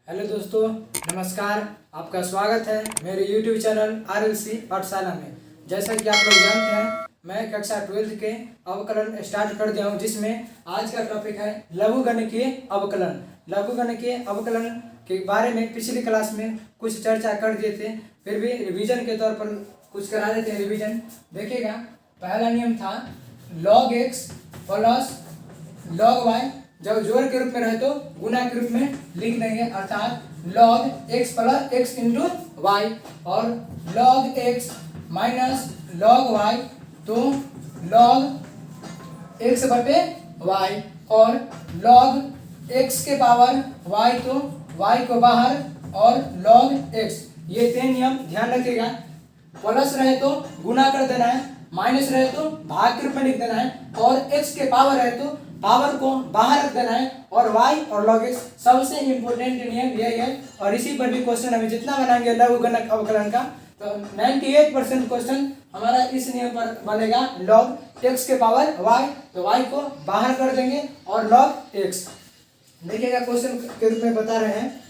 Hello दोस्तों, नमस्कार। आपका स्वागत है मेरे YouTube चैनल RLC पाठशाला में। जैसा कि आप लोग जानते हैं, मैं कक्षा 12th के अवकलन स्टार्ट कर दिया हूं, जिसमें आज का टॉपिक है लघुगणकीय अवकलन। लघुगणकीय अवकलन के बारे में पिछली क्लास में कुछ चर्चा कर दिए थे, फिर भी रिवीजन के तौर पर कुछ करा देते हैं। रिवीजन देखिएगा, पहला नियम था log x plus log y, जब जोड़ के रूप में रहे तो गुना के रूप में लिख देंगे, अर्थात log x plus x into y, और log x minus log y तो log x बटे y, और log x के पावर y तो y को बाहर और log x। ये 3 नियम ध्यान रखिएगा। प्लस रहे तो गुना कर देना है, माइनस रहे तो भाग के रूप में लिख देना है, और x के पावर रहे तो पावर को बाहर रख देना है, और y और log x सबसे इम्पोर्टेंट नियम यही है। और इसी पर भी क्वेश्चन हमें जितना बनाएंगे लघुगणक अवकलन का, तो 98% क्वेश्चन हमारा इस नियम पर बनेगा। log x के पावर y तो y को बाहर कर देंगे, और log x देखिएगा क्वेश्चन के रूप में बता रहे हैं।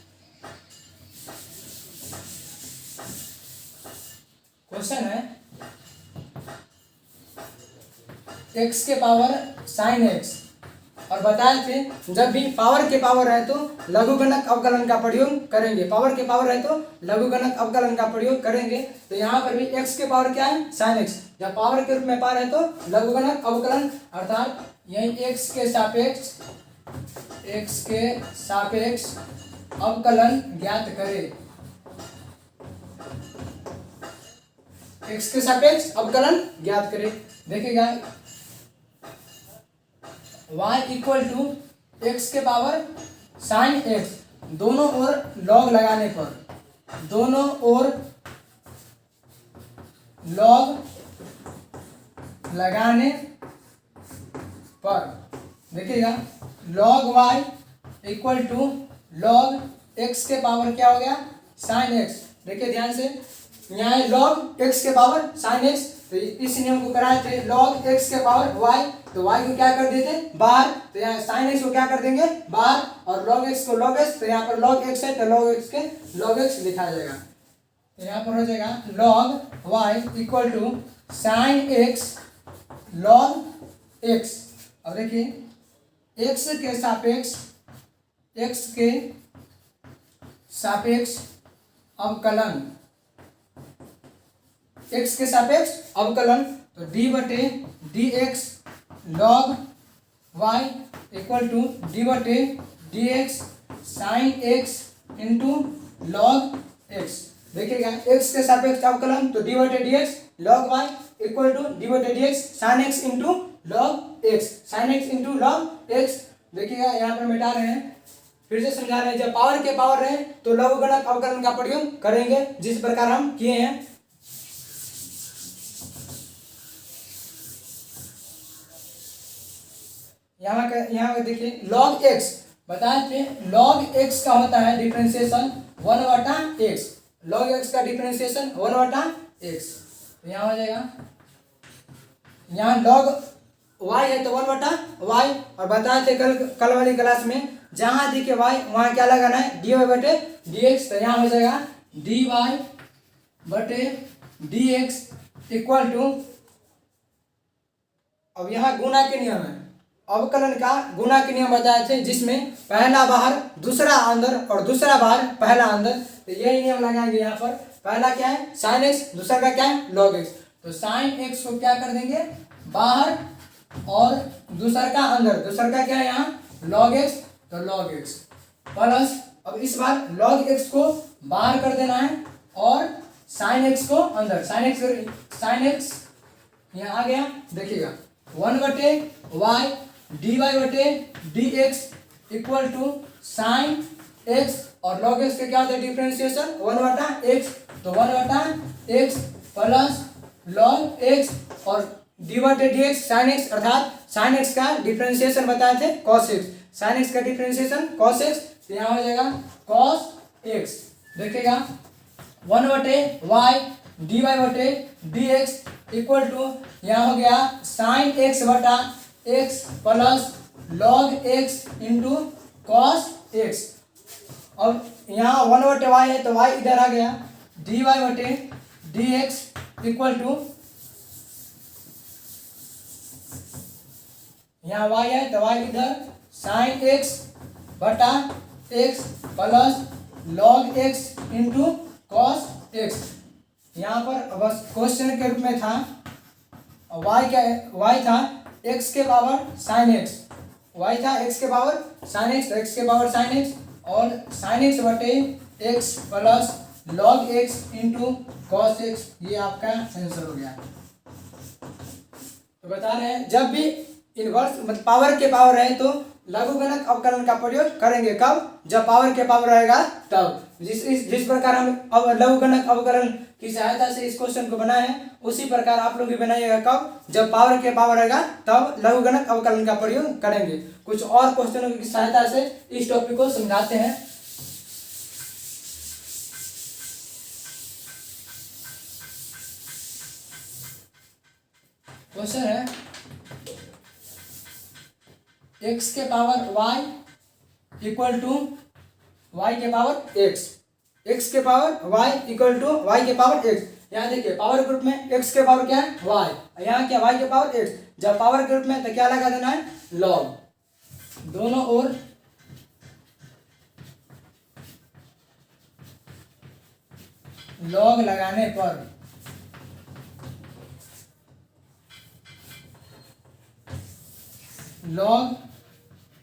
क्वेश्चन है x के पावर sin x, और बताए थे जब भी पावर के पावर है तो लघुगणक अवकलन का प्रयोग करेंगे। पावर के पावर है तो लघुगणक अवकलन का प्रयोग करेंगे। तो यहाँ पर भी x के पावर क्या है, sin x। जब पावर के रूप में पावर है तो लघुगणक अवकलन, अर्थात यही x के सापेक्ष अवकलन ज्ञात करें। x के सापेक्ष अवकलन ज्ञात करें। देखिएगा y इक्वल टू एक्स के पावर साइन एक्स, दोनों ओर लॉग लगाने पर, दोनों ओर लॉग लगाने पर देखिएगा log y equal to log x के पावर क्या हो गया, साइन x। देखिए ध्यान से, यहाँ log x के पावर साइन x, तो इस नियम को कराए थे log x के पावर y, तो y को क्या कर देते बाहर, तो यहाँ sin x को क्या कर देंगे बाहर, और log x को log x, तो यहाँ पर log x है तो log x के log x लिखा जाएगा। तो यहाँ पर हो जाएगा log y equal to sin x log x। अब देखिए x के सापेक्ष अवकलन, x के सापेक्ष अवकलन, तो d बटे d x log y equal to d बटे d x sine x into log x। देखिएगा x के सापेक्ष अवकलन तो d बटे d x log y equal to d बटे d x sine x into log x, sine x into log x। देखिएगा यहाँ पर मिटा रहे हैं, फिर से समझा रहे हैं। जब पावर के पावर रहे तो लघुगणक अवकलन का प्रयोग करेंगे, जिस प्रकार हम किए हैं। यहाँ पे देखिए log x बताए थे, log x का होता है डिफरेंशिएशन 1/x, log x का डिफरेंशिएशन 1/x। तो यहाँ हो जाएगा, यहाँ log y है तो 1/y, और बताए थे कल वाली क्लास में जहाँ दिखे y वहाँ क्या लगाना है, dy बटे dx। तो यहाँ हो जाएगा dy बटे dx इक्वल टू, अब यहाँ गुना के नियम है, अवकलन का गुना के नियम बताए थे, जिसमें पहला बाहर दूसरा अंदर और दूसरा बाहर पहला अंदर। तो यही नियम लगाएंगे यहाँ पर। पहला क्या है साइन x, दूसरा का क्या है log x। तो साइन x को क्या कर देंगे बाहर, और दूसरा का अंदर, दूसरा का क्या है यहाँ log x, तो log x प्लस, अब इस बार log x को बाहर कर देना है और साइन x को अंदर, साइन x यहाँ आ गया। देखिएगा 1/y dy बटे dx equal to sine x, और log x के क्या होता है डिफरेंशिएशन 1/x, तो 1/x प्लस log x, और dy बटे dx साइन x, अर्थात साइन x का डिफरेंशिएशन बताए थे cos x, साइन x का डिफरेंशिएशन cos x। तो यहाँ हो जाएगा cos x। देखिएगा 1/y dy बटे dx इक्वल टू यहाँ हो गया साइन x बटा x plus log x into cos x। अब यहाँ 1/y है तो y इधर आ गया, dy/dx इक्वल टू, यहाँ y है तो y इधर sin x बटा x plus log x into cos x। यहाँ पर बस क्वेश्चन के रूप में था, y क्या है, y था x के पावर sin x, y था x के पावर sin x, तो x के पावर sin x और sin x बटे x plus log x into cos x, ये आपका आंसर हो गया। तो बता रहे हैं जब भी इनवर्स मतलब पावर के पावर रहे तो लघुगणक अवकलन का प्रयोग करेंगे, कब, जब पावर के पावर रहेगा तब। जिस प्रकार हम अब लघुगणक अवकलन की सहायता से इस क्वेश्चन को बनाए हैं, उसी प्रकार आप लोग भी बनाइएगा, कब, जब पावर के पावर रहेगा तब लघुगणक अवकलन का प्रयोग करेंगे। कुछ और क्वेश्चनों की सहायता से इस टॉपिक को समझाते हैं। क्वेश्चन है x के power y equal to y के पावर x, x के power y equal to y के पावर x। यहाँ देखिए पावर ग्रुप में x के पावर क्या है y, यहाँ क्या y के पावर x। जब पावर ग्रुप में तो क्या लगा देना है, log, दोनों ओर log लगाने पर log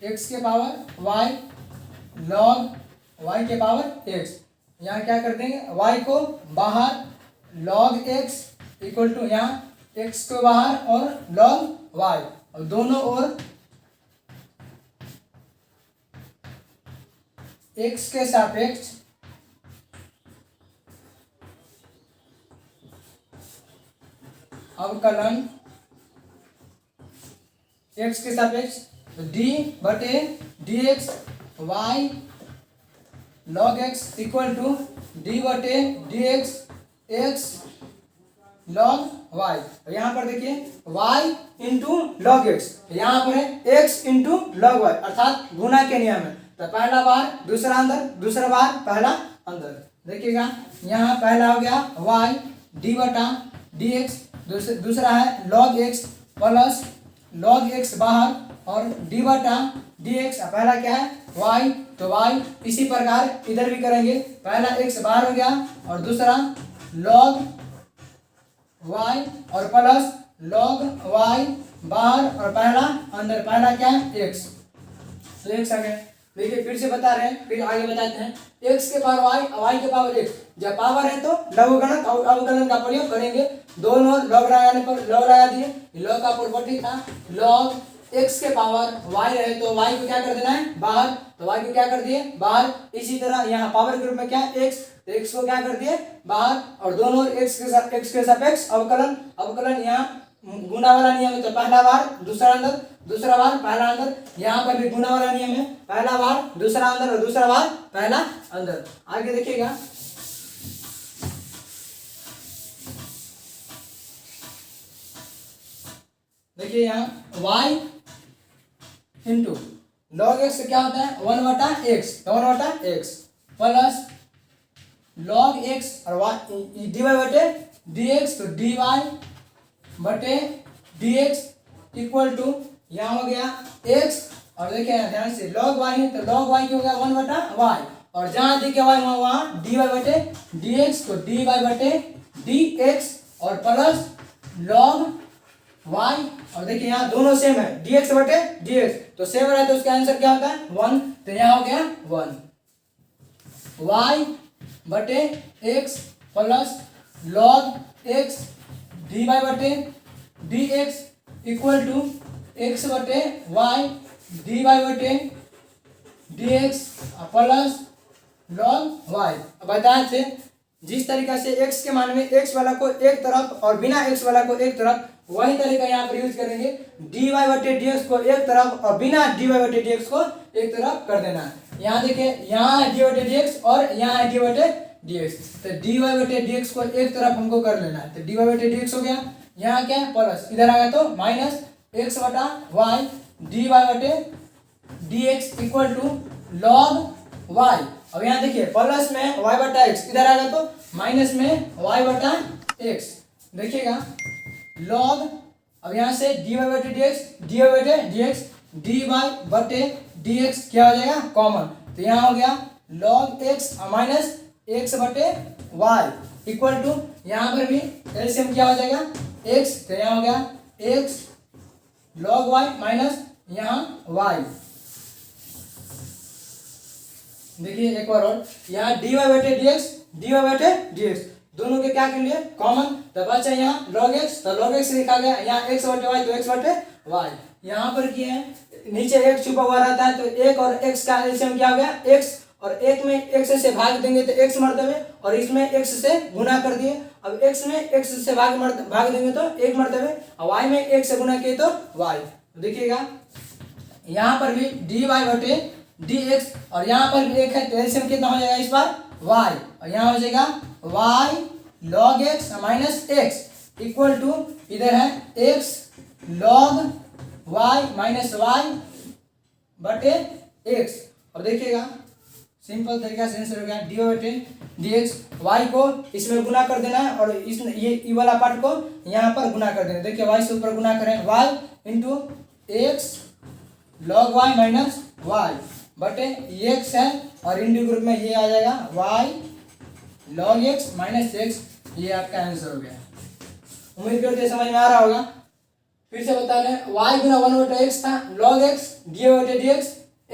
x के पावर y log y के पावर x। यहाँ क्या कर देंगे, y को बाहर log x इक्वल टू यहाँ x को बाहर और log y, और दोनों ओर x के सापेक्ष अवकलन, x के सापेक्ष d बटे dx y log x equal to d बटे dx x log y। यहाँ पर देखिए y इंटू log x, यहाँ पर है x इंटू log y, अर्थात गुना के नियम है। तो पहला बार दूसरा अंदर, दूसरा बार पहला अंदर। देखिएगा यहाँ पहला हो गया y d बटा dx, दूसरा है log x plus log x बाहर और d बटा dx, पहला क्या है y, तो y इसी प्रकार इधर भी करेंगे, पहला x बाहर हो गया और दूसरा log y और प्लस log y बाहर और पहला अंदर, पहला क्या है x, तो x आ गया। देखिए फिर से बता रहे हैं, फिर आगे बताते हैं, x के पावर y, y के पावर x। जब पावर है तो लघुगणक अवकलन का प्रयोग करेंगे, दोनों लॉग लगाने पर लॉग लगा दिए, लॉग का प्रॉपर्टी था log x के पावर y रहे तो y को क्या कर देना है बाहर, तो y को क्या कर दिए बाहर। इसी तरह यहाँ पावर के रूप में क्या है x, तो x को क्या कर दिए बाहर, और दोनों x के सापेक्ष अवकलन, अवकलन यहाँ गुना वाला नियम है, तो पहला बार दूसरा अंदर, दूसरा बार पहला अंदर। यहाँ पर भी गुना वाला नियम है, पहला बार दूसरा अंदर और दूसरा बार पहला अंदर। आगे देखिएगा, देखिए यहाँ y इंटू लॉग एक्स क्या होता है 1/x, 1/x plus log x और y dy बटे dx, तो dy बटे dx इक्वल टू यहाँ हो गया x, और देखिए ध्यान से log y है तो log y क्या हो गया 1/y, और जहाँ दिखे y वहाँ dy बटे dx, तो dy बटे dx और प्लस log y, और देखिए यहाँ दोनों सेम है dx बटे dx, तो सेम रहा है तो उसका आंसर क्या होता है 1, तो यहाँ हो गया 1 y बटे x plus log x dy बटे dx इक्वल टू x बटे y dy बटे dx प्लस log y। बताए थे जिस तरीका से x के मान में x वाला को एक तरफ और बिना x वाला को एक तरफ, वही तरीका यहाँ पर यूज करेंगे, dy बटे dx को एक तरफ और बिना dy बटे dx को एक तरफ कर देना है। यहाँ देखिए यहाँ है dy बटे dx और यहाँ है dy बटे dx, तो dy बटे dx को एक तरफ हमको कर लेना है, तो dy बटे dx हो गया, यहाँ क्या है प्लस, इधर आ गया तो माइनस x बटा y dy बटे dx equal to log y. अब यहाँ देखिए प्लस में वाई बटा एक्स, इधर आएगा तो माइनस में वाई बटा एक्स। देखिएगा लॉग, अब यहाँ से डी वाई बटे डी एक्स, डी वाई बटे डी एक्स, डी वाई बटे डी एक्स क्या हो जाएगा कॉमन, तो यहाँ हो गया लॉग एक्स माइनस एक्स बटे वाई इक्वल टू, यहाँ पर भी एलसीएम क्या हो जाएगा एक्स, तो यहाँ हो गया एक्स लॉग वाई माइनस यहाँ वाई। देखिए एक और यहाँ डी वाई बटे डी एक्स, डी वाई बटे डी एक्स दोनों के क्या कर लिए कॉमन, तो बचा यहाँ log x, तो log x लिखा गया, यहाँ x बटे y तो x बटे y। यहाँ पर किए हैं नीचे एक छुपा हुआ रहता है, तो एक और x का एलसीएम क्या हो गया x, और एक में x से भाग देंगे तो x मर्तबे, और इसमें x से गुना कर दिए। अब x में x से भाग देंगे तो एक मर्तबे, और y में x से गुना किए तो y। देखिएगा यहाँ पर भी डी वाई बटे डी एक्स, और यहाँ पर भी एक है तो एलसीएम कितना हो जाएगा इस बार y, और यहाँ हो जाएगा y log x minus x equal to, इधर है x log y minus y बटे x। और देखिएगा सिंपल तरीका से आंसर हो गया डी वाई बटे डी एक्स, वाई को इसमें गुना कर देना है और इस ये वाला पार्ट को यहाँ पर गुना कर देना। देखिए वाई से ऊपर गुना करें y into x log y minus y बटे x है, और इंटू ग्रुप में ये आ जाएगा y log x minus x, ये आपका आंसर हो गया। उम्मीद करते हैं समझ में आ रहा होगा। फिर से बता दें y गुना 1/x था log x डी वाई बटे डी एक्स,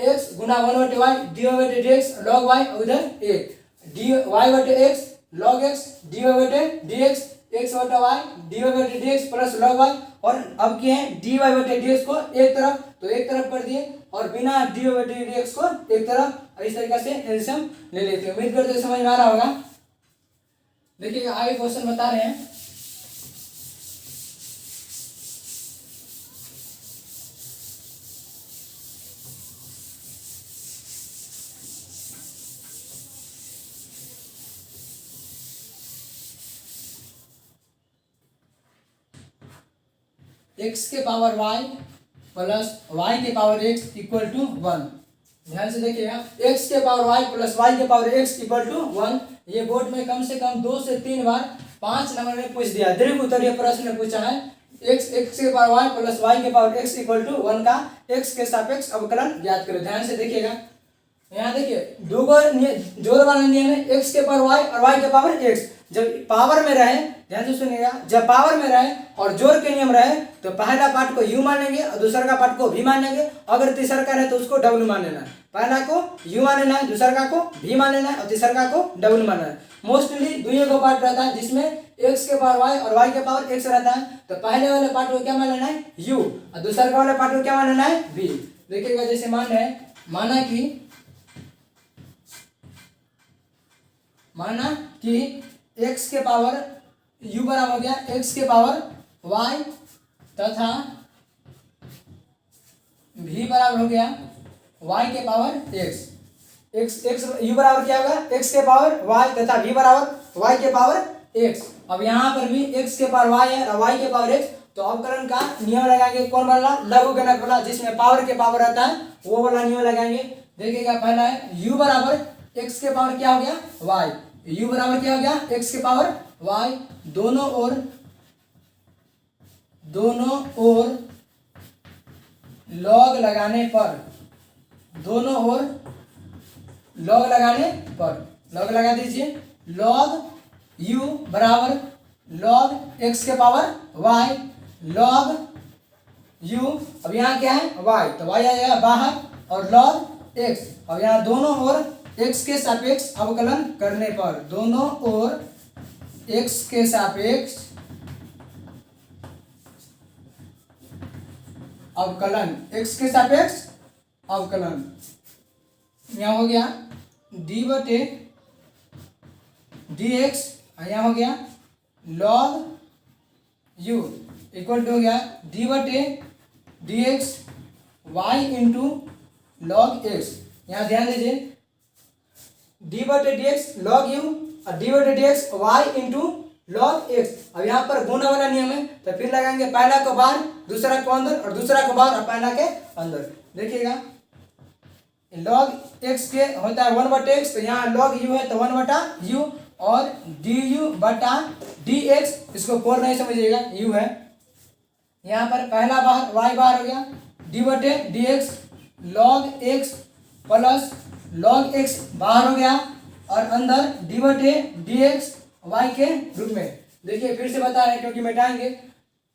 x गुना 1/y डी वाई बटे डी एक्स log y, उधर एक डी वाई बटे x log x d y बटे डी एक्स, x बटा y डी वाई बटे d x plus log y, और अब किए हैं डी वाई बटे डी एक्स को एक तरफ तो एक तरफ कर दिए, और बिना डी वाई बटे डी एक्स को एक तरफ, इस तरीके से एलसीएम ले लेते हैं। उम्मीद करते हैं समझ में आ रहा होगा। देखिएगा आगे क्वेश्चन बता रहे हैं, x के पावर y प्लस y के पावर x इक्वल टू 1। ध्यान से देखिएगा x के पावर y प्लस y के पावर x इक्वल टू 1, ये बोर्ड में कम से कम 2 से 3 बार 5 नंबर में पूछ दिया। दीर्घ उत्तरीय प्रश्न पूछा है x के पावर y प्लस y के पावर x इक्वल टू 1 का x के सापेक्ष अवकलन ज्ञात करो। ध्यान से देखिएगा यहाँ देखिए दो जोड़ वाला नियम है x के पावर y और y के पावर x, जब पावर में रहे ध्यान से सुनिएगा, जब पावर में रहे और जोड़ के नियम रहे तो पहला पार्ट को u मानेंगे और दूसरा का पार्ट को v मानेंगे, अगर तीसरा का रहे तो उसको w मान लेना है। पहला को u मान लेना है, दूसरा को v मान लेना है और तीसरा को w मान लेना है। मोस्टली दुनिया को पार्ट रहता है जिसमें x के पावर y और y के पावर x रहता है, तो पहले वाले पार्ट को क्या मान लेना है u, और दूसरा वाले पार्ट को क्या मान लेना है v। देखिएगा जैसे माना कि x के पावर u बराबर हो गया x के पावर y तथा v बराबर हो गया y के पावर x u बराबर क्या होगा x के पावर y तथा v बराबर y के पावर x। अब यहाँ पर भी x के पावर y है और y के पावर x, तो अवकलन का नियम लगाएंगे कौन वाला, लघु गणक वाला, जिसमें पावर के पावर रहता है वो वाला नियम लगाएंगे। देखिएगा पहला है u बराबर x के पावर क्या हो गया y, u बराबर क्या हो गया x के पावर y, दोनों ओर लॉग लगाने पर लॉग लगा दीजिए, log u बराबर log x के पावर y log u, अब यहाँ क्या है y, तो y आ जाएगा बाहर, और log x, अब यहाँ दोनों ओर x के सापेक्ष अवकलन करने पर, दोनों ओर x के सापेक्ष अवकलन, x के सापेक्ष अवकलन, यहाँ हो गया d बटे डी एक्स, यहाँ हो गया log u इक्वल टू हो गया d बटे d x y into log x. यहाँ ध्यान दीजिए d बटे डी एक्स लॉग यू और d बटे d x y into log x. अब यहाँ पर गुणा वाला नियम है, तो फिर लगाएंगे पहला को बाहर दूसरा को अंदर और दूसरा को बाहर और पहला के अंदर। देखिएगा लॉग एक्स के होता है 1/x, तो यहाँ लॉग यू है तो 1/u, और डी यू बटा डी एक्स, इसको पोल नहीं समझिएगा, यू है। यहाँ पर पहला बाहर वाई बाहर हो गया, डी बटे d x log x plus log x बाहर हो गया, और अंदर डी बटे डी एक्स वाई के रूप में। देखिए फिर से बता रहे हैं क्योंकि मिटाएंगे,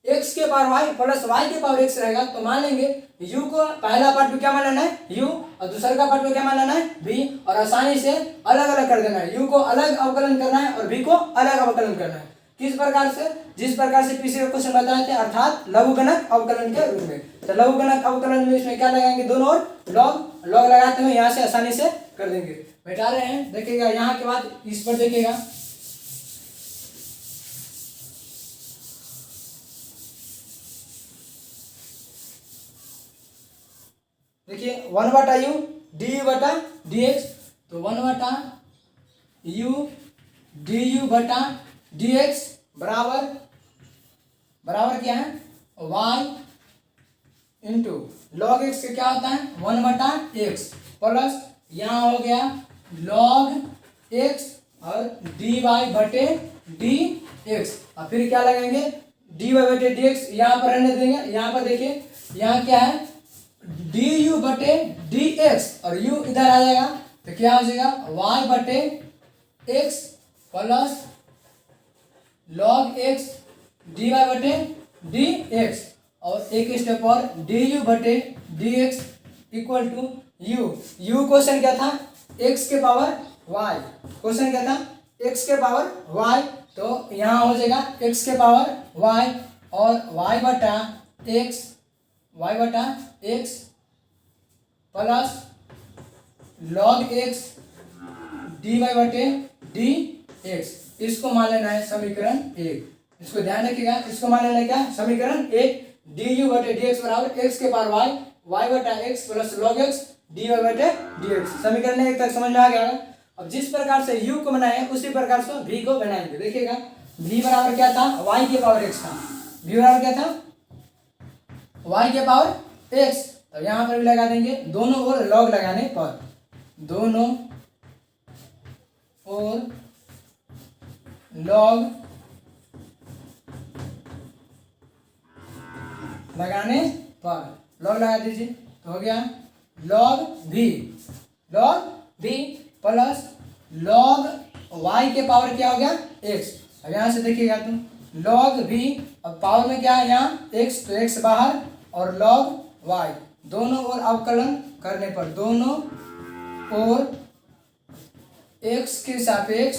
x के पावर y प्लस y के पावर x रहेगा, तो मान लेंगे u को पहला पार्ट में क्या मान लेना है u, और दूसरा का पार्ट में क्या मान लेना है v, और आसानी से अलग अलग कर देना है। u को अलग अवकलन करना है और v को अलग अवकलन करना है। किस प्रकार से? जिस प्रकार से पिछले क्वेश्चन बताए थे, अर्थात लघुगणक अवकलन के रूप में। तो लघुगणक अवकलन में इसमें क्या लगाएंगे, दोनों ओर लॉग लॉग लगाते हुए यहाँ से आसानी से कर देंगे। मिटा रहे हैं, देखिएगा यहाँ के बाद इस पर देखिएगा, देखिए 1/u डी यू बटा डी एक्स, तो 1/u डी यू बटा डी एक्स बराबर बराबर क्या है y इंटू लॉग एक्स का क्या होता है 1/x, प्लस यहाँ हो गया लॉग एक्स और डी वाई बटे डी एक्स, और फिर क्या लगाएंगे डी वाई बटे डी एक्स, यहाँ पर रहने देंगे। यहाँ पर देखिए यहाँ क्या है डी यू बटे डी एक्स, और यू इधर आ जाएगा तो क्या हो जाएगा y बटे x plus log x d y बटे डी एक्स, और एक स्टेप और डी यू बटे d x equal to u. U question क्या था x के पावर y, क्वेश्चन क्या था x के पावर y, तो यहाँ हो जाएगा x के पावर y और y बटा x plus log x d y बटे डी एक्स, इसको मान लेना है समीकरण 1। इसको ध्यान रखिएगा, इसको मान लेना है क्या समीकरण 1, डी यू बटे डी एक्स बराबर एक्स के पावर वाई, वाई बटा एक्स plus log x d y बटे डी एक्स। समीकरण 1 तक समझ में आ गया। अब जिस प्रकार से u को बनाए उसी प्रकार से v को बनाएंगे। देखिएगा v बराबर क्या था y के पावर x था, v बराबर क्या था y के पावर x, तो यहाँ पर भी लगा देंगे, दोनों ओर लॉग लगाने पर, दोनों ओर लॉग लगाने पर लॉग लगा दीजिए, तो हो गया log v plus log y के पावर क्या हो गया x। अब यहाँ से देखिएगा तुम लॉग v, अब पावर में क्या है यहाँ x, तो x बाहर, और लॉग y, दोनों ओर अवकलन करने पर, दोनों ओर x के सापेक्ष,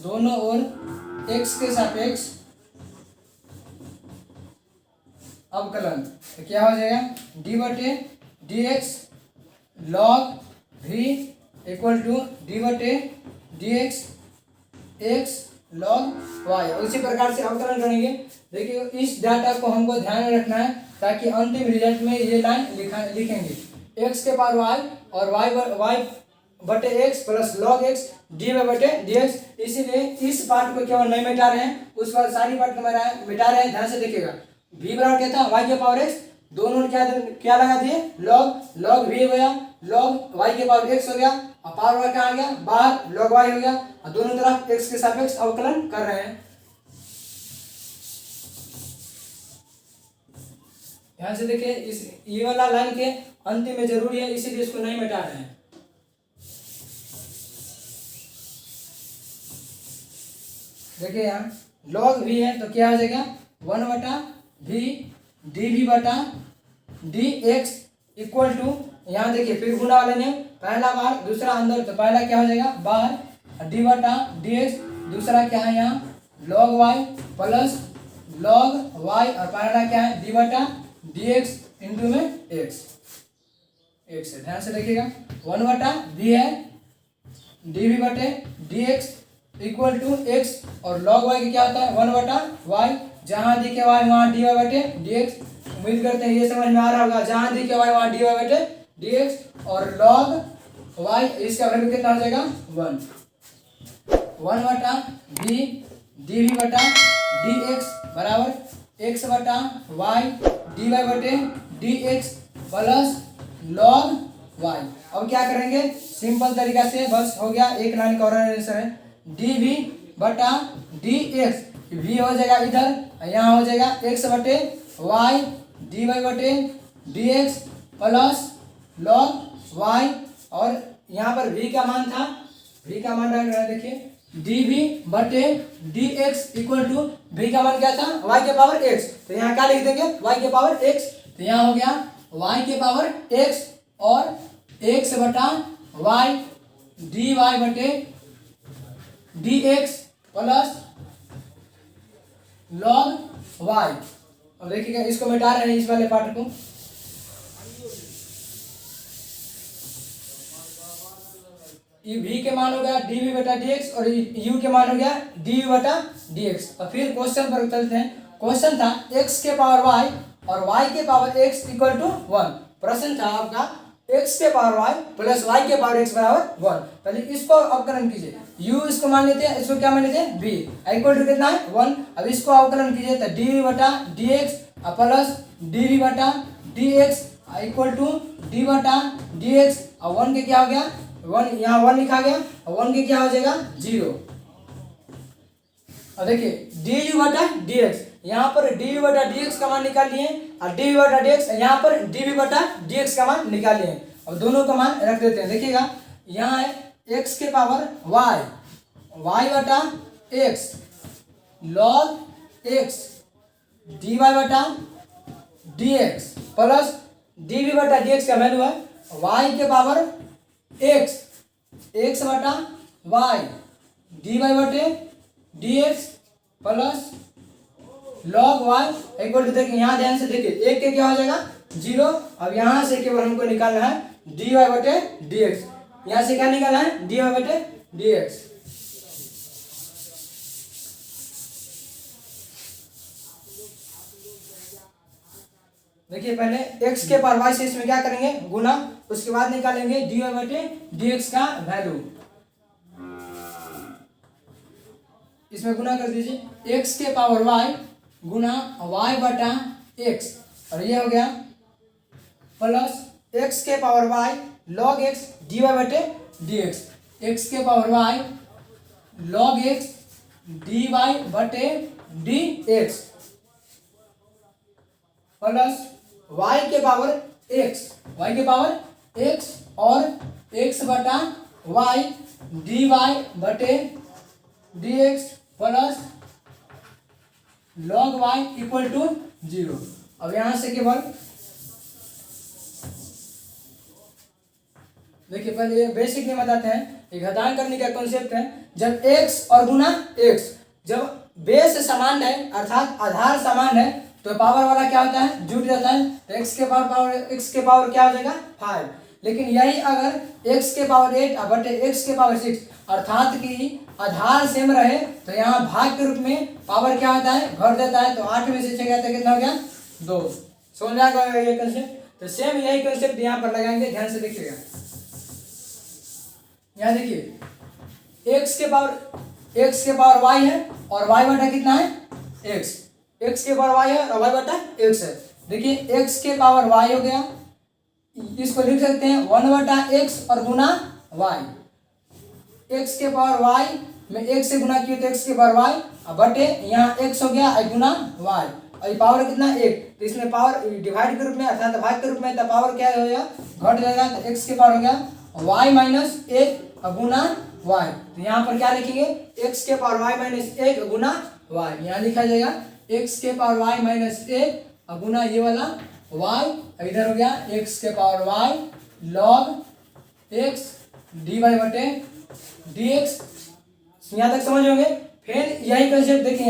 दोनों ओर x के सापेक्ष अवकलन, तो क्या हो जाएगा डी बटे d x log v equal to d बटे डी एक्स लॉग y। उसी प्रकार से अवकलन करेंगे। देखिए इस डाटा को हमको ध्यान में रखना है ताकि अंतिम रिजल्ट में ये लाइन लिखेंगे x के पावर y और y बटे x plus log x d y बटे डी एक्स। इसीलिए इस पार्ट को केवल नहीं मिटा रहे हैं, उस पर सारी पार्ट को मिटा रहे हैं। ध्यान से देखिएगा v बराबर क्या था y के पावर x, दोनों क्या लगा दिए लॉग v हो गया, लॉग y के पावर x हो गया, और पावर y कहाँ आ गया बाहर, लॉग y हो गया, और दोनों तरफ x के सापेक्ष अवकलन कर रहे हैं। ध्यान से देखिए इस ये वाला लाइन के अंतिम में जरूरी है, इसीलिए इसको नहीं मिटा रहे हैं। देखिए यहाँ लॉग v है तो क्या हो जाएगा 1/v डी वी बटा डी एक्स इक्वल टू, यहाँ देखिए फिर गुणा वाले नियम, पहला बाहर दूसरा अंदर, तो पहला क्या हो जाएगा बाहर डी बटा डी एक्स, दूसरा क्या है यहाँ log y plus log y, और पहला क्या है डी बटा डी एक्स इंटू में एक्स है। ध्यान से देखिएगा 1/v है डी वी बटे d x equal to x, और लॉग वाई का क्या होता है 1/y, जहाँ दी के वाई वहाँ डी वाई बटे डी एक्स। उम्मीद करते हैं ये समझ में आ रहा होगा, जहाँ दी के वाई वहाँ डी वाई बटे डी एक्स, और लॉग वाई इसका वैल्यू कितना हो जाएगा 1/v डी वी बटा डी एक्स बराबर x बटा वाई डी वाई बटे d x plus log y। अब क्या करेंगे, सिंपल तरीका से बस हो गया, एक लाइन का और आंसर है dv बटा dx। v हो जाएगा इधर, यहाँ हो जाएगा x बटे y dy बटे dx प्लस log y। और यहाँ पर v का मान था, v का मान रहा है देखिए dv बटे dx इक्वल टू v का मान क्या था y के पावर x, तो यहाँ क्या लिख देंगे y के पावर x। तो यहाँ हो गया y के पावर x और x बटा y dy बटे dx प्लस log y। अब देखिएगा इसको मिटा रहे हैं इस वाले पार्ट को, v के मान हो गया dv बटा dx और u के मान हो गया du बटा dx। और फिर क्वेश्चन पर चलते हैं। क्वेश्चन था x के पावर y और y के पावर x इक्वल टू 1। प्रश्न था आपका x के पावर y प्लस y के पावर x बराबर 1। पहले इसको अवकलन कीजिए, u इसको मान लेते हैं, इसको क्या मान लेते हैं v इक्वल टू कितना है 1। अब इसको अवकलन कीजिए तो dv बटा dx प्लस dv बटा dx इक्वल टू d बटा dx। और 1 के क्या हो गया 1, यहाँ 1 लिखा गया, 1 के क्या हो जाएगा 0। और देखिए du बटा dx, यहाँ पर du बटा dx का मान निकाल लिए और dv बटा dx यहाँ पर dv बटा dx का मान निकाल लिए। अब दोनों का मान रख देते हैं। देखिएगा यहाँ है x के पावर y, y बटा x log x dy बटा dx प्लस dv बटा dx का वैल्यू है y के पावर x, x बटा y dy बटे dx plus log y equal to, देखिए यहाँ ध्यान से देखिए एक के क्या हो जाएगा 0। अब यहाँ से केवल हमको निकालना है dy बटे dx, यहाँ से क्या निकालना है dy बटे dx। देखिए पहले x के पावर y से इसमें क्या करेंगे गुना, उसके बाद निकालेंगे dy बटे dx का वैल्यू, इसमें गुना कर दीजिए x के पावर y गुना y बटा x और ये हो गया प्लस x के power y log x dy बटे dx, x के power y log x dy बटे dx प्लस y के पावर x, y के पावर x और x बटा y dy बटे dx plus log y equal to 0। अब यहां से केवल देखिए पहले बेसिक में बताते हैं, एक घटाएं करने का कॉन्सेप्ट है। जब x और गुना x, जब बेस समान है अर्थात आधार समान है तो पावर वाला क्या होता है जुड़ जाता है, तो x के पावर क्या हो जाएगा 5। लेकिन यही अगर x के पावर 8 बटे x के पावर 6 अर्थात कि आधार सेम रहे तो यहाँ भाग के रूप में पावर क्या होता है घट देता है। तो 8 में से 6 गया तो कितना हो गया 2। समझ में आ गया ये कंसेप्ट। तो सेम यही कंसेप्ट यहाँ पर लगाएंगे, ध्यान से देखिएगा। यहाँ देखिए x के पावर y है और y बटा कितना है x के पावर y है और y बटा x है। देखिए x के पावर y हो गया, इसको लिख सकते हैं 1 बटा x और गुना y, x के पावर y में x से गुना किए तो x के पावर y बटे यहाँ x हो गया गुना y और ये पावर कितना 1, तो इसमें पावर डिवाइड के रूप में अर्थात भाग के रूप में, तो पावर क्या हो जाएगा घट जाएगा। तो x के पावर हो गया y माइनस 1 गुना y, तो यहाँ पर क्या लिखेंगे x के पावर y माइनस 1 गुना y, यहाँ लिखा जाएगा x के पावर y माइनस 1 गुना ये वाला y, इधर हो गया x के power y log x dy बटे dx। यहाँ तक समझ होंगे। फिर यही कंसेप्ट देखिए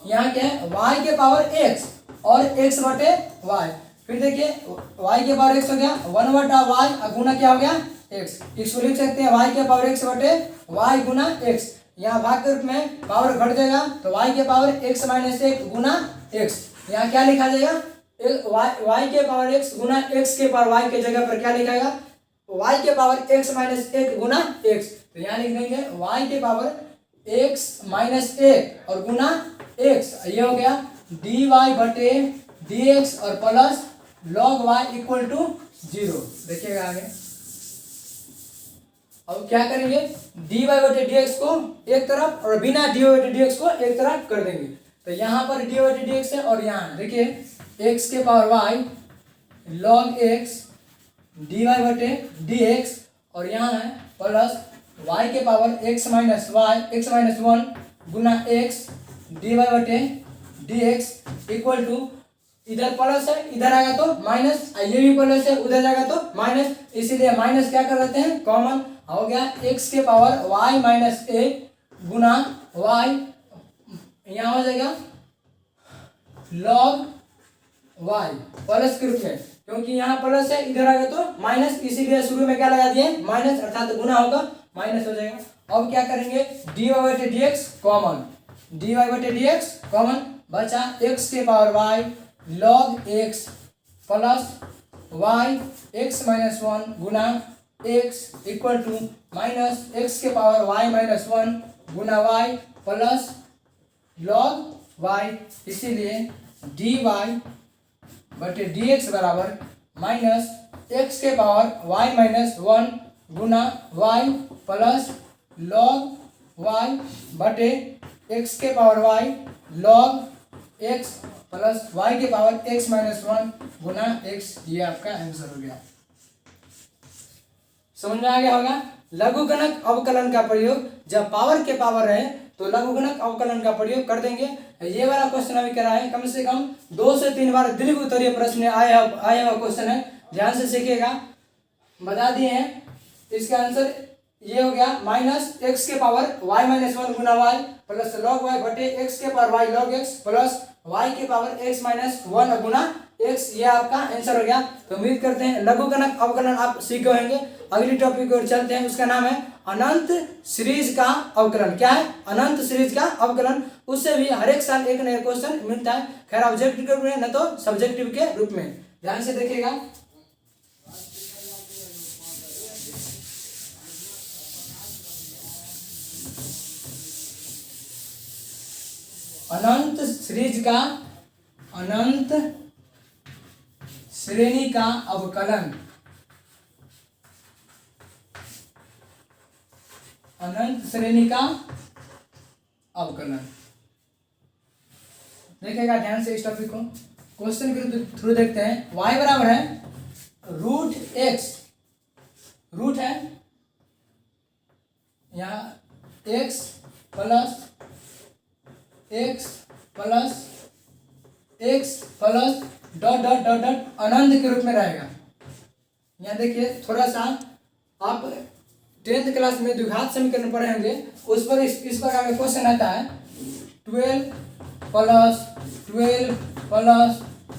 यहाँ क्या है y के पावर x और x बटे y। फिर देखिए y के पावर x हो गया 1 बटा y गुना क्या हो गया x, इसको लिख सकते हैं y के पावर x बटे y गुना x। यहाँ भाग के रूप में पावर घट जाएगा तो y के पावर x माइनस 1 गुना x, यहाँ क्या लिखा जाएगा y के पावर x गुना x के पावर y के जगह पर क्या लिखाएगा y के पावर x माइनस 1 गुना x। तो यहाँ लिख देंगे y के पावर x माइनस 1 और गुना x, ये हो गया dy बटे dx और plus log y equal to 0। देखिएगा आगे, अब क्या करेंगे, dy बटे dx को एक तरफ और बिना dy बटे dx को एक तरफ कर देंगे। तो यहाँ पर dy बटे dx है और यहाँ देखिए x के power y log x dy बटे dx और यहाँ है प्लस y के पावर x माइनस 1 गुना x dy बटे dx इक्वल टू, इधर प्लस है इधर आएगा तो माइनस, ये भी प्लस है उधर जाएगा तो माइनस, इसीलिए माइनस क्या कर लेते हैं कॉमन, हो गया x के पावर y माइनस 1 गुना y, यहाँ हो जाएगा log y प्लस के रूप में, क्योंकि यहाँ प्लस है इधर आ गया तो माइनस, इसीलिए शुरू में क्या लगा दिए माइनस, अर्थात गुना होगा माइनस हो जाएगा। अब क्या करेंगे dy बटे dx कॉमन, dy बटे dx कॉमन बचा x के power y log x plus y x minus 1 गुना x equal to minus x के पावर y माइनस 1 गुना y प्लस log y, इसीलिए dy बटे dx बराबर माइनस x के पावर y माइनस 1 गुना y प्लस log y बटे x के power y log x plus y के पावर x माइनस 1 गुना x, ये आपका आंसर हो गया। समझ में आ गया होगा। लघुगणक अवकलन का प्रयोग जब पावर के पावर है तो लघुगणक अवकलन का प्रयोग कर देंगे। ये वाला क्वेश्चन अभी करा है, कम से कम 2 से 3 बार दीर्घ उत्तरीय प्रश्न आया हुआ क्वेश्चन है, ध्यान से सीखिएगा। बता दिए हैं इसका आंसर, ये हो गया माइनस x के पावर y माइनस 1 गुना y प्लस log y बटे x के power y log x plus y के पावर x माइनस 1 गुना x, ये आपका आंसर हो गया। तो उम्मीद करते हैं लघुगणक अवकलन आप सीख गए होंगे। अगली टॉपिक की ओर चलते हैं, उसका नाम है अनंत सीरीज का अवकलन। क्या है अनंत सीरीज का अवकलन, उससे भी हर एक साल एक नया क्वेश्चन मिलता है, खैर ऑब्जेक्टिव के रूप में न तो सब्जेक्टिव के रूप में। ध्यान से देखिएगा, अनंत सीरीज का, अनंत श्रेणी का अवकलन, अनंत श्रेणी का अवकलन। देखिएगा ध्यान से इस टॉपिक को, क्वेश्चन के थ्रू देखते हैं। y बराबर है रूट x, रूट है यहाँ x plus dot dot dot dot अनंत के रूप में रहेगा। यहाँ देखिए थोड़ा सा आप 10th क्लास में द्विघात समीकरण पढ़े होंगे, उस पर इस प्रकार का क्वेश्चन आता है 12 प्लस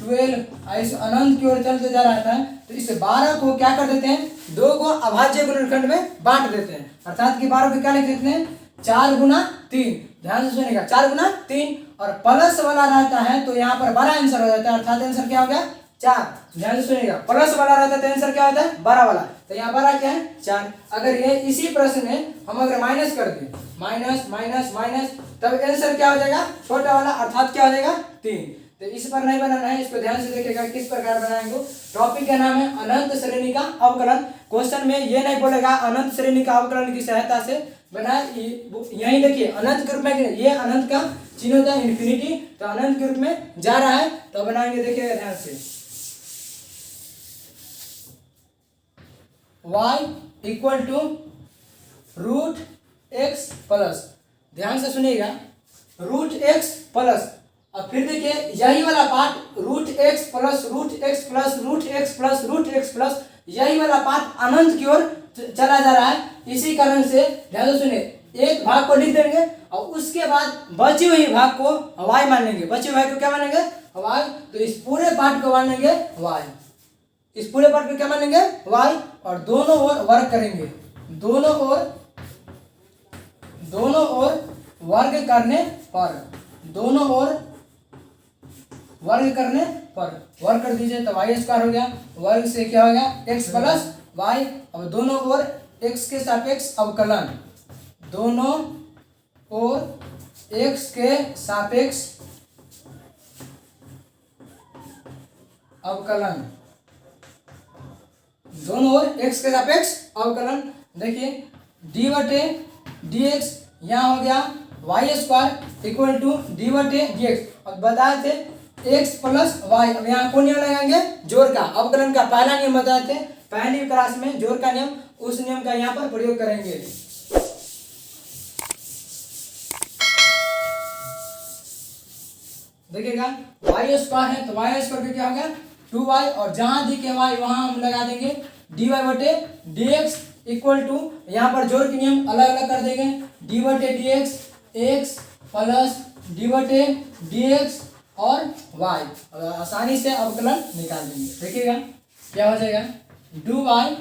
12 ऐसे अनंत की ओर चलते जा रहा था। तो इस 12 को क्या कर देते हैं, 2 को अभाज्य गुणनखंड में बांट देते हैं, अर्थात कि 12 को क्या लिख देते हैं 4 गुना 3। ध्यान से सुनिएगा 4 गुना 3, और प्लस वाला रहता है तो यहाँ पर बड़ा आंसर हो जाता है, अर्थात आंसर क्या हो गया 4। ध्यान से सुनिएगा, प्लस वाला रहता है तो आंसर क्या होता है 12 वाला, तो यहाँ 12 क्या है 4। अगर ये इसी प्रश्न में हम अगर माइनस कर दें, माइनस माइनस माइनस, तब आंसर क्या हो जाएगा छोटा वाला, अर्थात क्या हो जाएगा 3। तो इस पर नहीं बनाना है, इसको ध्यान से देखिएगा किस प्रकार बनाएंगे। टॉपिक का नाम है अनंत श्रेणी का अवकलन। क्वेश्चन में ये नहीं बोलेगा अनंत श्रेणी का अवकलन की सहायता से बना, यही देखिए अनंत के रूप में, ये अनंत का चिन्ह होता है इन्फिनिटी, तो अनंत के रूप में जा रहा है, तो बनाएंगे देखिएगा ध्यान से। y equal to root x plus, ध्यान से सुनिएगा रूट एक्स प्लस, अब फिर देखिए यही वाला part root x plus root x plus root x plus root x plus, यही वाला पार्ट अनंत की ओर चला जा रहा है। इसी कारण से ध्यान से सुनिए, एक भाग को लिख देंगे और उसके बाद बची हुई भाग को y मान लेंगे, बची हुई भाग को क्या मानेंगे y, तो इस पूरे पार्ट को मानेंगे y, इस पूरे पार्ट को क्या मानेंगे y, और दोनों ओर वर्ग करेंगे, दोनों ओर वर्ग करने पर, दोनों ओर वर्ग करने पर वर्ग कर दीजिए तो वाई स्क्वायर हो गया, वर्ग से क्या हो गया एक्स प्लस वाई। अब दोनों ओर एक्स के सापेक्ष अवकलन, दोनों ओर एक्स के सापेक्ष अवकलन, दोनों ओर x के सापेक्ष अवकलन। देखिए डी बटे डी एक्स यहाँ हो गया y square equal to d बटे डी एक्स। अब बताए थे x प्लस वाई, अब यहाँ कौन नियम लगाएंगे, जोड़ का। अवकलन का पहला नियम बताए थे पहली क्लास में, जोड़ का नियम, उस नियम का यहाँ पर प्रयोग करेंगे। देखिएगा वाई स्क्वायर है तो वाई स्क्वायर क्या हो गया 2y, और जहां दी के y वहां हम लगा देंगे dy बटे dx इक्वल टू, यहाँ पर जोड़ के नियम अलग अलग कर देंगे, डी बटे डी एक्स प्लस डी बटे डी एक्स और y, आसानी से अवकलन निकाल देंगे। देखिएगा क्या हो जाएगा, डू वाई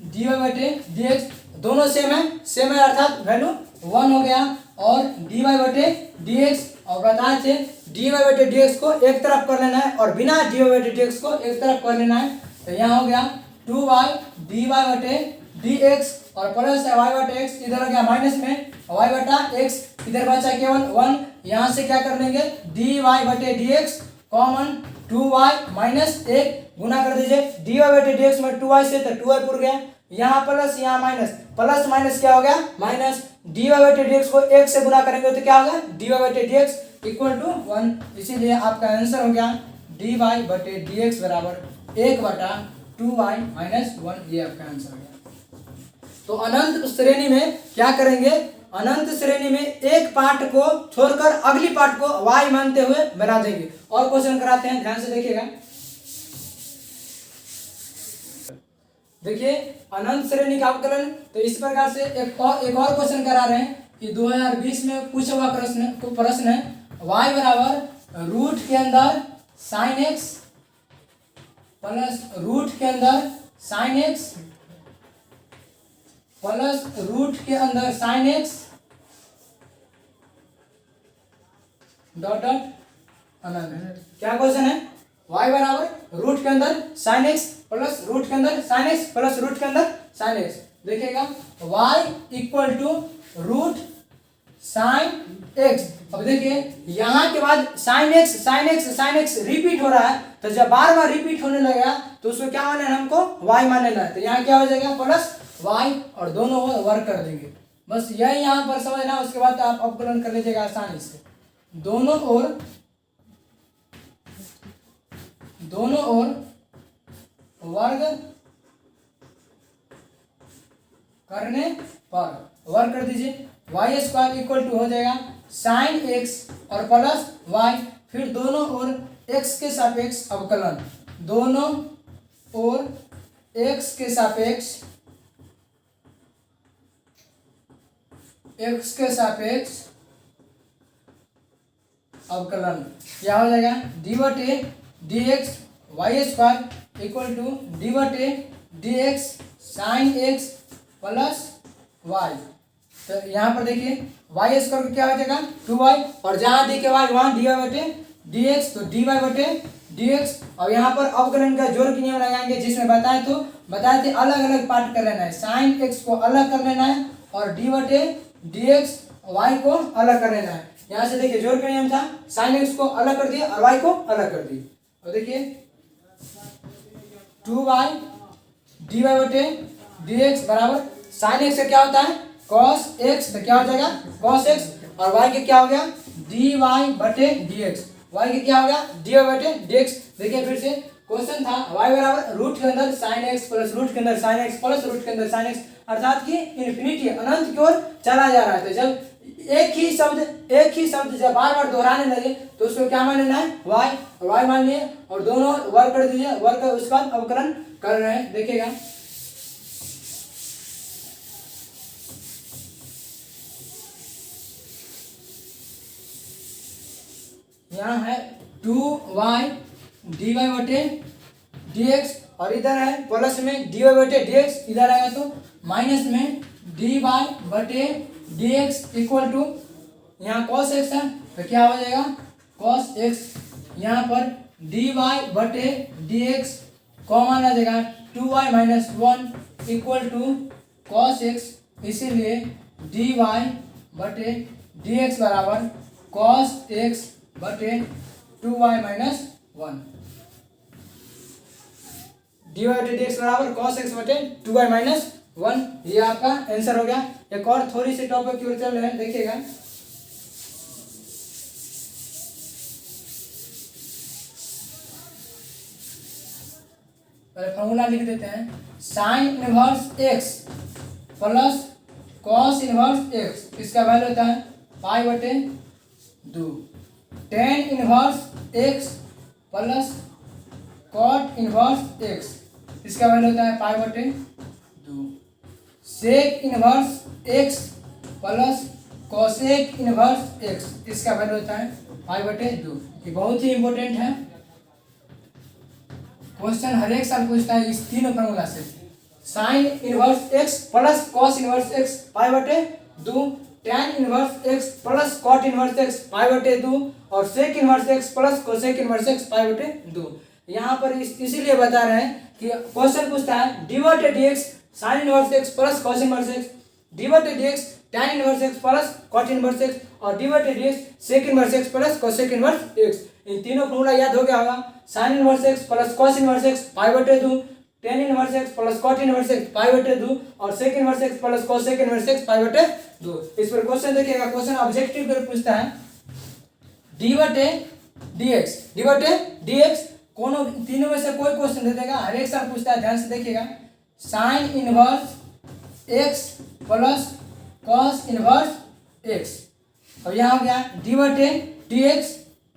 डी वाई बटे डी एक्स, दोनों सेम है अर्थात वैल्यू 1 हो गया, और डी वाई बटे डी एक्स, और बताए थे डी वाई बटे डी एक्स को एक तरफ कर लेना है और बिना डी वाई बटे डी एक्स को एक तरफ कर लेना है। तो यहाँ हो गया 2y डी वाई बटे डी एक्स और प्लस वाई बटे एक्स, इधर हो गया माइनस में वाई बटा एक्स, इधर बचा केवल 1, यहाँ से क्या कर लेंगे डी वाई बटे d x common 2y minus 1 गुना कर दीजिए, डी वाई बटे डी एक्स में 2y से तो 2y पुर गया, यहाँ प्लस यहाँ माइनस, प्लस माइनस क्या हो गया माइनस, डी वाई बटे डी एक्स को 1 से गुना करेंगे तो क्या होगा डी वाई बटे डी एक्स इक्वल टू 1। इसीलिए आपका आंसर हो गया डी वाई बटे डी एक्स बराबर 1 बटा 2y माइनस 1, ये आपका आंसर हो गया। तो अनंत श्रेणी में क्या करेंगे, अनंत श्रेणी में एक पार्ट को छोड़कर अगली पार्ट को y मानते हुए बना देंगे। और क्वेश्चन कराते हैं, ध्यान से देखिएगा। देखिए अनंत श्रेणी का अवकलन, तो इस प्रकार से एक और क्वेश्चन करा रहे हैं कि 2020 में पूछा हुआ प्रश्न है y बराबर रूट के अंदर साइन एक्स प्लस रूट के अंदर साइन एक्स प्लस रूट के अंदर साइन एक्स डॉट डॉट अनंत। क्या क्वेश्चन है, y बराबर रूट के अंदर साइन एक्स प्लस रूट के अंदर साइन एक्स प्लस रूट के अंदर साइन एक्स। देखिएगा y equal to root sine x. अब देखिए यहाँ के बाद साइन एक्स रिपीट हो रहा है, तो जब बार बार रिपीट होने लगेगा तो उसको क्या मानना है, हमको y मानना है। तो यहाँ क्या हो जाएगा प्लस y, और दोनों वर्क कर देंगे। बस यही यहाँ पर समझना, उसके बाद आप अवकलन कर लीजिएगा आसानी से। दोनों ओर वर्ग करने पर वर्ग कर दीजिए, वाई स्क्वायर इक्वल टू हो जाएगा साइन एक्स और प्लस वाई, फिर दोनों ओर एक्स के सापेक्ष अवकलन, दोनों ओर एक्स के सापेक्ष अवकलन, क्या हो जाएगा डी बटे d x y square equal to d बटे d x sine x plus y. तो यहाँ पर देखिए वाई स्क्वायर को क्या हो जाएगा 2y, और जहाँ दी के y वहाँ डी वाई बटे डी एक्स, तो डी वाई बटे डी एक्स। और यहाँ पर अवकलन का जोड़ के नियम लगाएंगे, जिसमें बताए थे अलग अलग पार्ट कर लेना है, साइन एक्स को अलग कर लेना है और डी बटे डी एक्स वाई को अलग कर लेना है। यहाँ से देखिए जोड़ का नियम था, साइन एक्स को अलग कर दिया और वाई को अलग कर दिया। और देखिए 2y डी वाई बटे डी एक्स बराबर साइन एक्स का क्या होता है cos x, तो क्या हो जाएगा cos x, और y के क्या हो गया dy बटे dx, y के क्या हो गया dy बटे dx। देखिए फिर से क्वेश्चन था y बराबर रूट के अंदर साइन एक्स प्लस रूट के अंदर साइन एक्स प्लस रूट के अंदर साइन एक्स, अर्थात कि इन्फिनिटी अनंत की ओर चला जा रहा है। तो जब एक ही शब्द जब बार बार दोहराने लगे तो उसको क्या मान लेना है y, और y मान लिए और दोनों वर्ग कर दीजिए, वर्ग कर उसके बाद अवकलन कर रहे हैं। देखिएगा यहाँ है 2y डी वाई बटे डी एक्स, और इधर है प्लस में डी वाई बटे डी एक्स, इधर आएगा तो माइनस में डी वाई बटे डी एक्स इक्वल टू, यहाँ cos x है तो क्या हो जाएगा cos x, यहाँ पर डी वाई बटे डी एक्स कॉमन आ जाएगा 2y minus 1 equal to cos x, इसीलिए डी वाई बटे डी एक्स बराबर cos x बटे 2y माइनस 1। dy/dx बराबर cos x बटे 2y माइनस 1। ये आपका आंसर हो गया। एक और थोड़ी सी टॉपिक की ओर चल रहे हैं, देखिएगा। पहले फॉर्मूला लिख देते हैं। Sine inverse x plus cos inverse x, इसका वैल्यू होता है पाई बटे 2। Tan inverse x plus cot inverse x, इसका वैल्यू होता है पाई बटे 2। Sec inverse x plus cosec inverse x, इसका वैल्यू होता है पाई बटे 2। ये बहुत ही इंपॉर्टेंट है, क्वेश्चन हर एक साल पूछता है इस तीनों फॉर्मूला से। Sine inverse x plus cos inverse x pi बटे 2, tan inverse x plus cot inverse x pi बटे 2 और sec inverse x plus cosec inverse x pi बटे 2। यहाँ पर इसीलिए बता रहे हैं कि क्वेश्चन पूछता है dy/dx sine inverse x plus cos inverse x, dy/dx tan inverse x plus cot inverse x और dy/dx sec inverse x plus cosec inverse x. इन तीनों फॉर्मूला याद हो गया होगा। Sine inverse x plus cos inverse x pi बटे 2, tan inverse x plus cot inverse x pi बटे 2 और sec inverse x plus cosec inverse x pi बटे 2। इस पर क्वेश्चन देखिएगा। क्वेश्चन ऑब्जेक्टिव पर पूछता है dy/dx कोनो तीनों में से कोई क्वेश्चन दे देगा, हर एक साल पूछता है, ध्यान से देखिएगा। Sign inverse x plus cos inverse x, और यहाँ हो गया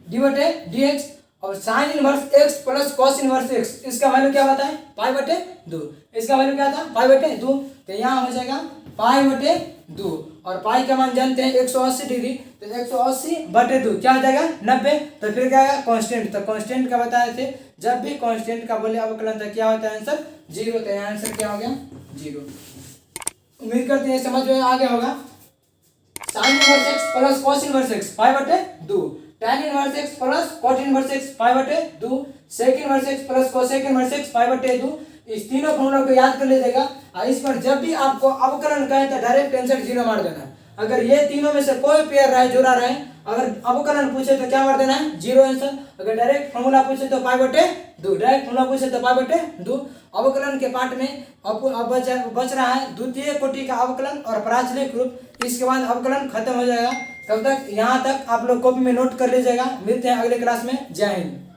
dy/dx और sign inverse x plus cos inverse x, इसका वैल्यू क्या बताएं पाई बटे 2। इसका वैल्यू क्या था पाई बटे 2, तो यहाँ हो जाएगा पाई बटे 2 और पाई का मान जानते हैं 180 डिग्री, तो 180 बटे 2 क्या हो जाएगा 90। तो फिर क्या आएगा कांस्टेंट, तो कांस्टेंट का बताए थे, जब भी कांस्टेंट का बोले अवकलन तो क्या होता है आंसर 0, तो यहाँ आंसर क्या हो गया 0। उम्मीद करते हैं समझ में आ गया होगा। Sine inverse x plus cos inverse x pi बटे 2, tan inverse x plus cot inverse x pi बटे 2, sec inverse x plus cosec inverse x pi बटे 2। इस तीनों फॉर्मूला को याद कर लीजिएगा और इस पर जब भी आपको अवकलन कहे तो डायरेक्ट आंसर 0 मार देना है। अगर ये तीनों में से कोई पेयर रहे जुड़ा रहे, अगर अवकलन पूछे तो क्या मार देना है 0 आंसर। अगर डायरेक्ट फॉर्मूला पूछे तो पाई बटे 2, डायरेक्ट फॉर्मूला पूछे तो पाई बटे 2। अवकलन के पार्ट में अब बच रहा है द्वितीय कोटि का अवकलन और प्राचलिक रूप। इसके बाद अवकलन खत्म हो जाएगा। तब तक यहाँ तक आप लोग कॉपी में नोट कर लीजिएगा। मिलते हैं अगले क्लास में। जय हिंद।